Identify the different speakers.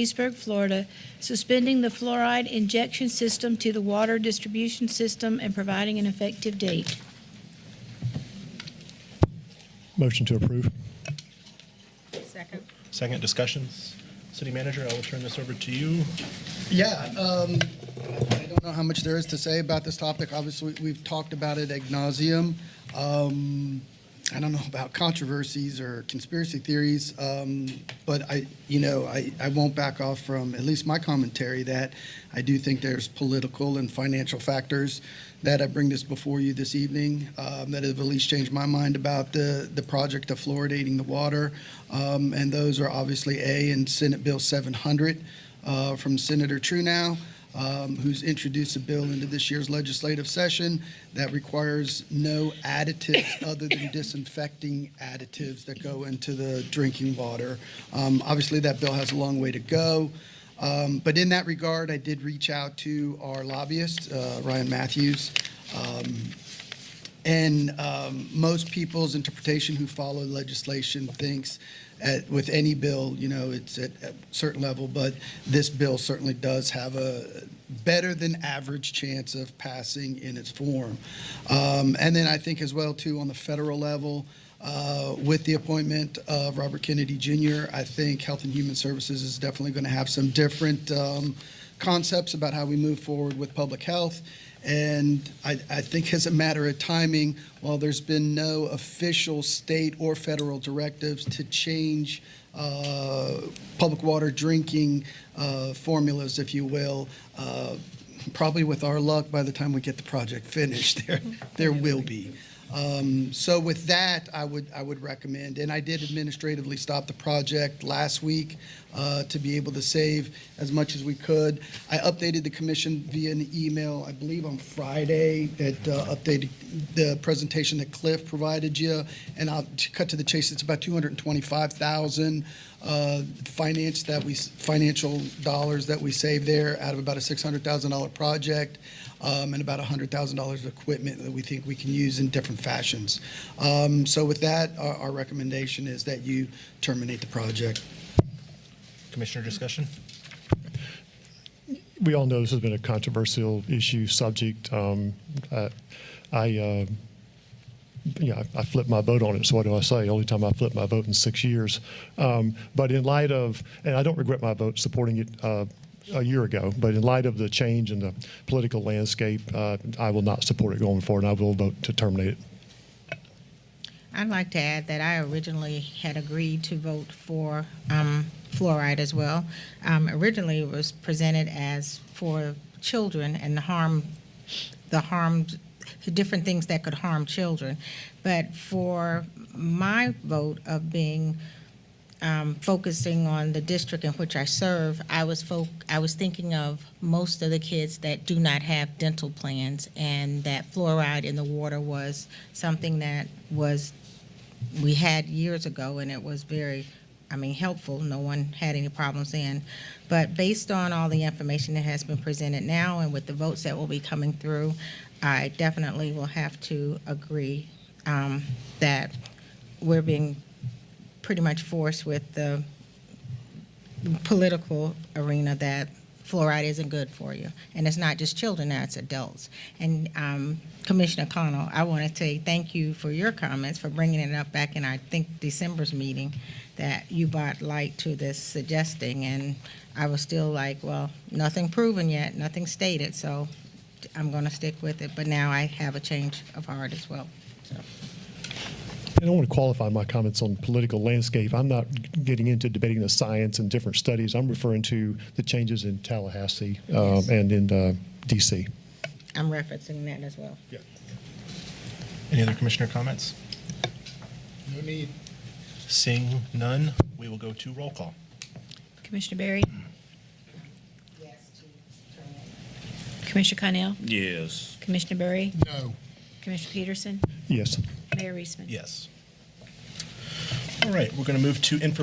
Speaker 1: Leesburg, Florida, suspending the fluoride injection system to the water distribution system and providing an effective date.
Speaker 2: Motion to approve.
Speaker 3: Second.
Speaker 4: Second, discussions. City Manager, I will turn this over to you.
Speaker 5: Yeah, I don't know how much there is to say about this topic. Obviously, we've talked about it ad nauseum. I don't know about controversies or conspiracy theories, but I won't back off from at least my commentary that I do think there's political and financial factors that I bring this before you this evening that have at least changed my mind about the project of fluoridating the water. And those are obviously in Senate Bill 700 from Senator Trunow, who's introduced a bill into this year's legislative session that requires no additives other than disinfecting additives that go into the drinking water. Obviously, that bill has a long way to go. But in that regard, I did reach out to our lobbyist, Ryan Matthews. And most people's interpretation who follow legislation thinks with any bill, it's at a certain level, but this bill certainly does have a better than average chance of passing in its form. And then I think as well, too, on the federal level, with the appointment of Robert Kennedy Jr., I think Health and Human Services is definitely going to have some different concepts about how we move forward with public health. And I think as a matter of timing, while there's been no official state or federal directives to change public water drinking formulas, if you will, probably with our luck, by the time we get the project finished, there will be. So with that, I would recommend, and I did administratively stop the project last week to be able to save as much as we could. I updated the commission via an email, I believe on Friday, that updated the presentation that Cliff provided you, and I'll cut to the chase. It's about $225,000 financial dollars that we saved there out of about a $600,000 project. And about $100,000 of equipment that we think we can use in different fashions. So with that, our recommendation is that you terminate the project.
Speaker 4: Commissioner discussion?
Speaker 2: We all know this has been a controversial issue, subject. I flipped my vote on it, so what do I say? Only time I flipped my vote in 6 years. But in light of, and I don't regret my vote supporting it a year ago, but in light of the change in the political landscape, I will not support it going forward, and I will vote to terminate it.
Speaker 3: I'd like to add that I originally had agreed to vote for fluoride as well. Originally, it was presented as for children and the different things that could harm children. But for my vote of being focusing on the district in which I serve, I was thinking of most of the kids that do not have dental plans, and that fluoride in the water was something that we had years ago, and it was very, helpful. No one had any problems then. But based on all the information that has been presented now and with the votes that will be coming through, I definitely will have to agree that we're being pretty much forced with the political arena that fluoride isn't good for you. And it's not just children, now it's adults. And Commissioner Connell, I want to say thank you for your comments, for bringing it up back in, I think, December's meeting, that you brought light to this suggesting. And I was still like, well, nothing proven yet, nothing stated, so I'm going to stick with it. But now I have a change of heart as well. So.
Speaker 2: I don't want to qualify my comments on political landscape. I'm not getting into debating the science and different studies. I'm referring to the changes in Tallahassee and in D.C.
Speaker 3: I'm referencing that as well.
Speaker 4: Yeah. Any other commissioner comments?
Speaker 5: No need.
Speaker 4: Seeing none, we will go to roll call.
Speaker 1: Commissioner Berry?
Speaker 3: Yes, to terminate.
Speaker 1: Commissioner Connell?
Speaker 6: Yes.
Speaker 1: Commissioner Berry?
Speaker 5: No.
Speaker 1: Commissioner Peterson?
Speaker 2: Yes.
Speaker 1: Mayor Reisman?
Speaker 4: Yes. All right, we're going to move to information.